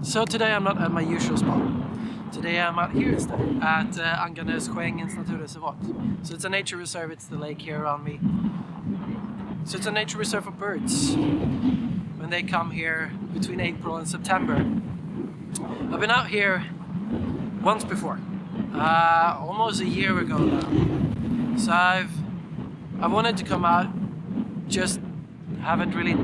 So today I'm not at my usual spot. Today I'm out here instead, at Angarnässjön naturreservat. So it's a nature reserve, it's the lake here around me. So it's a nature reserve for birds. When they come here between April and September. I've been out here once before, almost a year ago now. So I wanted to come out, just haven't really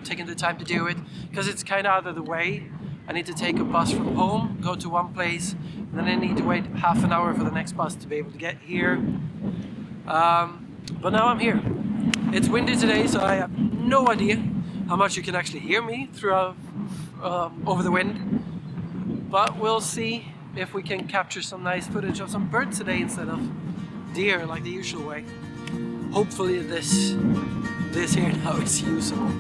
taken the time to do it because it's kind of out of the way. I need to take a bus from home, go to one place, and then I need to wait half an hour for the next bus to be able to get here. But now I'm here. It's windy today, so I have no idea how much you can actually hear me throughout over the wind. But we'll see if we can capture some nice footage of some birds today instead of deer like the usual way. Hopefully this here now is usable.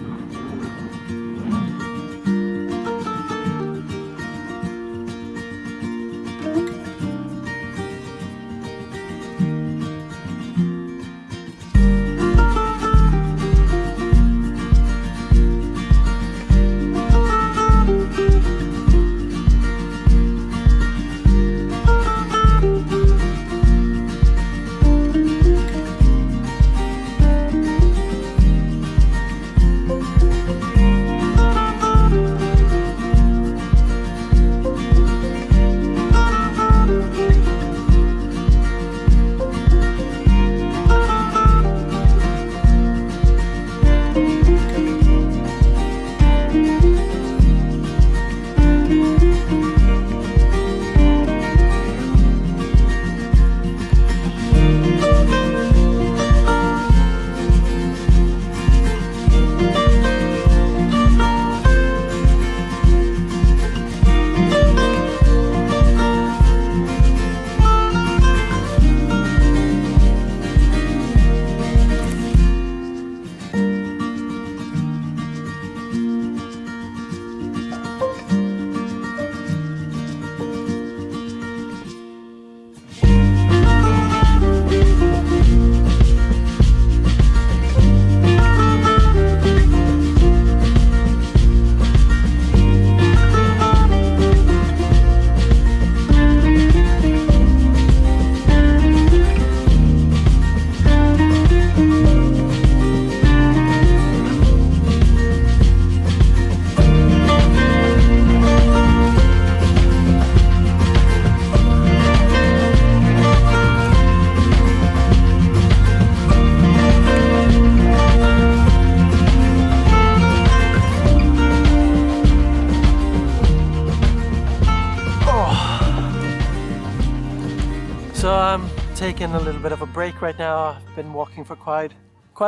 So I'm taking a little bit of a break right now. I've been walking for quite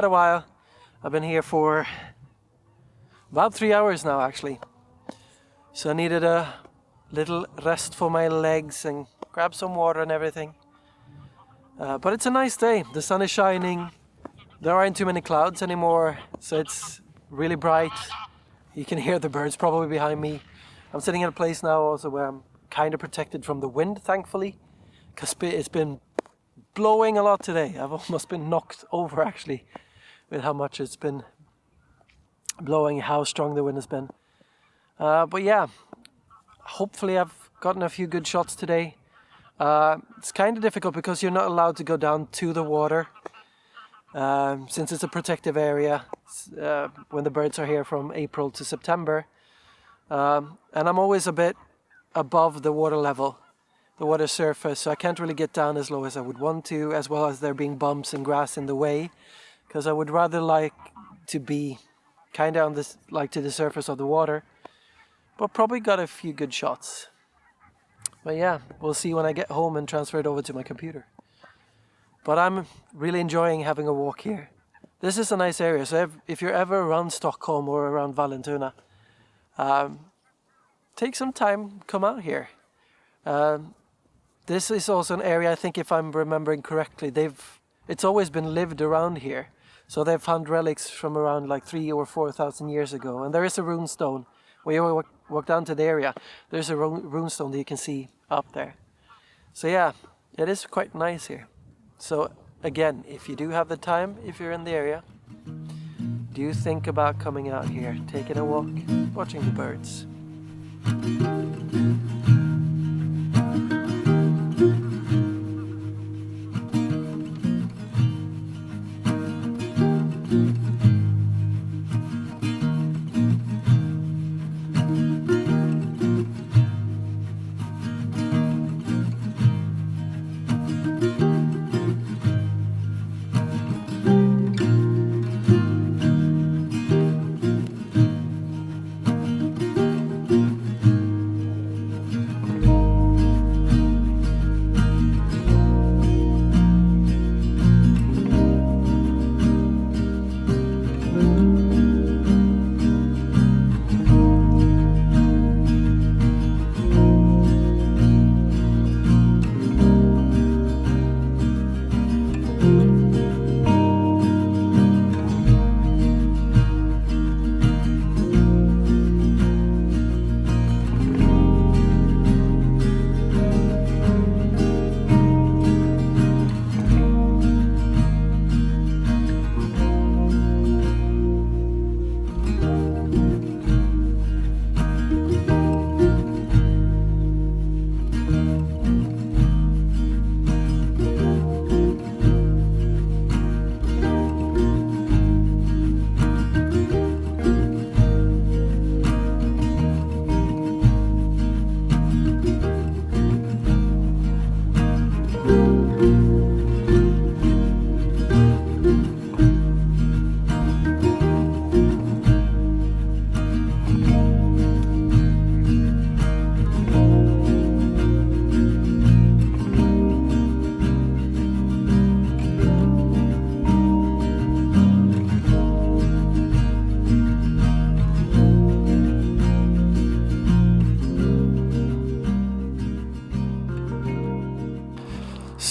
a while. I've been here for about 3 hours now actually. So I needed a little rest for my legs and grab some water and everything. But it's a nice day. The sun is shining. There aren't too many clouds anymore, so it's really bright. You can hear the birds probably behind me. I'm sitting in a place now also where I'm kind of protected from the wind, thankfully. Because it's been blowing a lot today. I've almost been knocked over actually with how much it's been blowing, how strong the wind has been. But yeah, hopefully I've gotten a few good shots today. It's kind of difficult because you're not allowed to go down to the water since it's a protective area when the birds are here from April to September. And I'm always a bit above the water level. The water surface, so I can't really get down as low as I would want to, as well as there being bumps and grass in the way, because I would rather like to be kind of on this, like to the surface of the water, but probably got a few good shots. But yeah, we'll see when I get home and transfer it over to my computer. But I'm really enjoying having a walk here. This is a nice area, so if you're ever around Stockholm or around Vallentuna, take some time, come out here. This is also an area, I think if I'm remembering correctly, it's always been lived around here. So they've found relics from around like 3,000 or 4,000 years ago. And there is a rune stone. When you walk down to the area, there's a rune stone that you can see up there. So yeah, it is quite nice here. So again, if you do have the time, if you're in the area, do think about coming out here, taking a walk, watching the birds.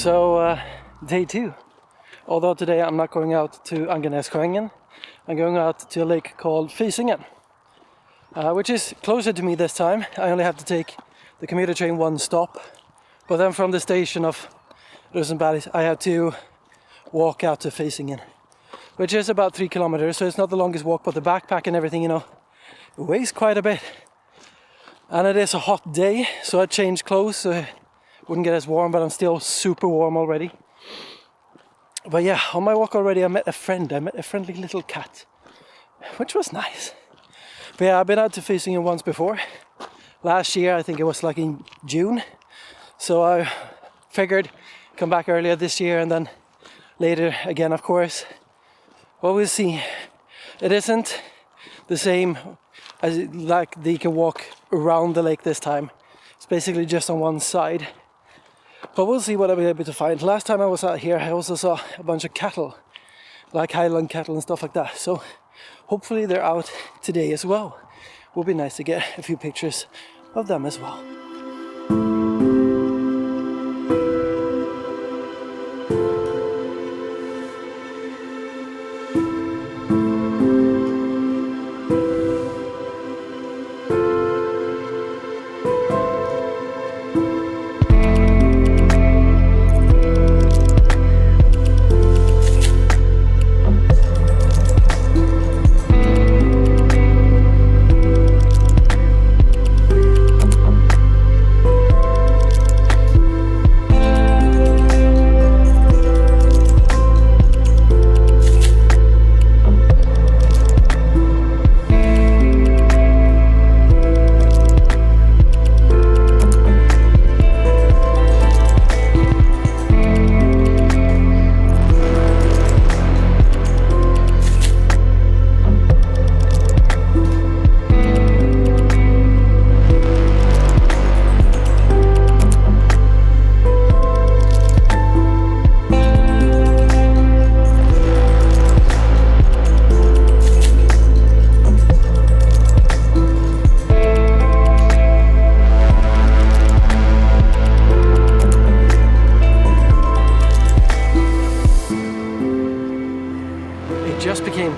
So day 2. Although today I'm not going out to Angarnässjön, I'm going out to a lake called Fysingen, which is closer to me this time. I only have to take the commuter train one stop, but then from the station of Rosenberg I have to walk out to Fysingen, which is about 3 kilometers, so it's not the longest walk, but the backpack and everything, you know, it weighs quite a bit. And it is a hot day, so I changed clothes so it wouldn't get as warm, but I'm still super warm already. But yeah, on my walk already I met a friendly little cat, which was nice. But yeah, I've been out to Fysingen once before. Last year, I think it was like in June. So I figured come back earlier this year and then later again, of course. Well, we'll see. It isn't the same as like you can walk around the lake this time. It's basically just on one side. But we'll see what I'll be able to find. Last time I was out here, I also saw a bunch of cattle, like Highland cattle and stuff like that. So hopefully they're out today as well. Would be nice to get a few pictures of them as well.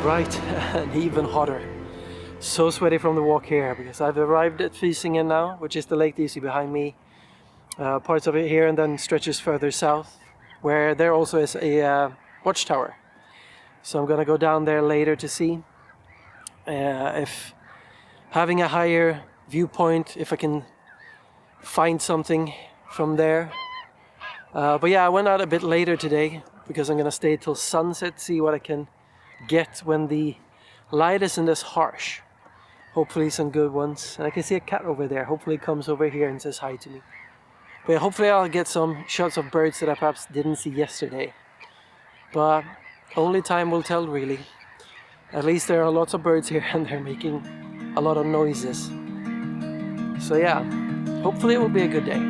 Bright and even hotter. So sweaty from the walk here because I've arrived at Fysingen now, which is the lake that you see behind me. Parts of it here, and then stretches further south, where there also is a watchtower. So I'm gonna go down there later to see if having a higher viewpoint, if I can find something from there. But yeah, I went out a bit later today because I'm gonna stay till sunset, see what I can get when the light isn't as harsh. Hopefully some good ones. And I can see a cat over there. Hopefully it comes over here and says hi to me. But yeah, hopefully I'll get some shots of birds that I perhaps didn't see yesterday. But only time will tell, really. At least there are lots of birds here and they're making a lot of noises. So yeah, hopefully it will be a good day.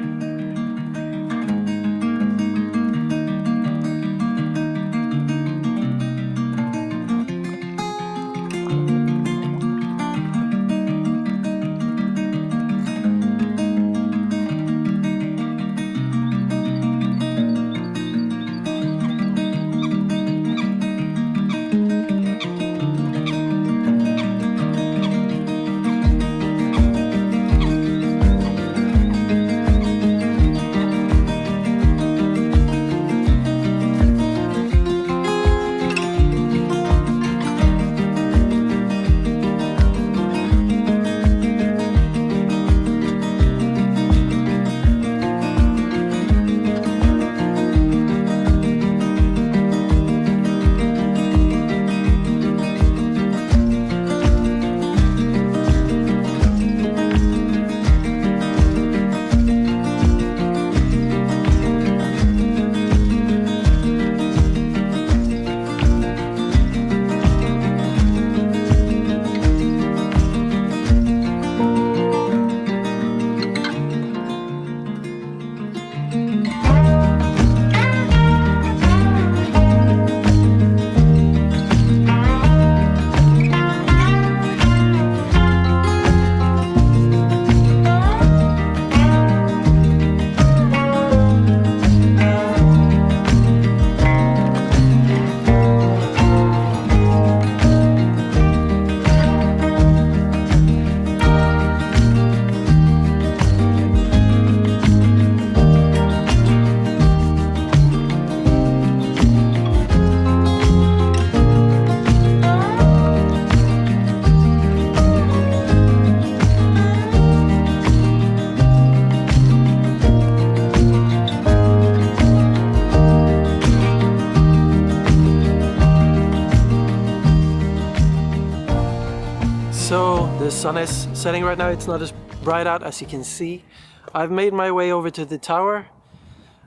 sun is setting right now. It's not as bright out as you can see. I've made my way over to the tower,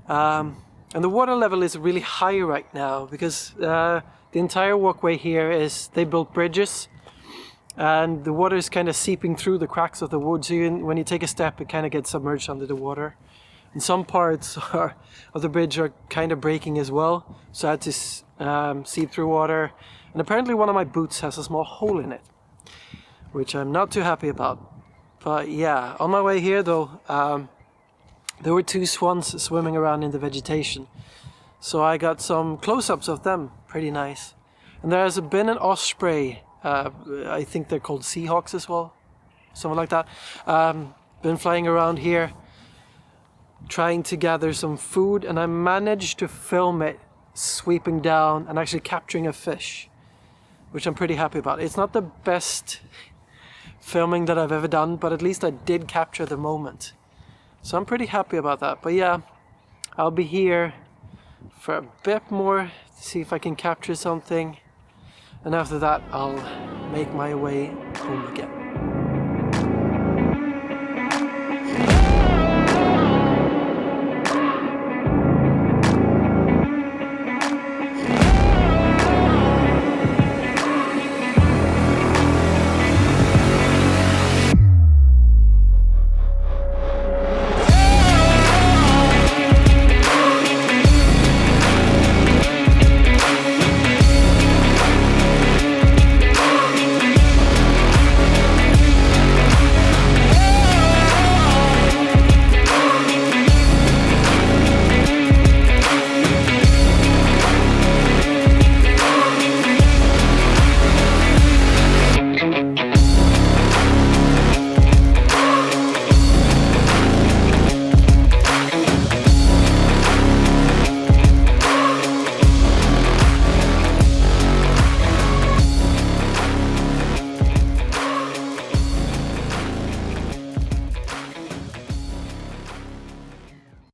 and the water level is really high right now because the entire walkway here is, they built bridges, and the water is kind of seeping through the cracks of the wood, so when you take a step it kind of gets submerged under the water. And some parts of the bridge are kind of breaking as well, so I had to seep through water. And apparently one of my boots has a small hole in it, which I'm not too happy about. But yeah, on my way here though, there were 2 swans swimming around in the vegetation. So I got some close-ups of them, pretty nice. And there's been an osprey, I think they're called seahawks as well, something like that. Been flying around here, trying to gather some food, and I managed to film it sweeping down and actually capturing a fish, which I'm pretty happy about. It's not the best filming that I've ever done, but at least I did capture the moment. So I'm pretty happy about that. But yeah, I'll be here for a bit more to see if I can capture something. And after that, I'll make my way home again.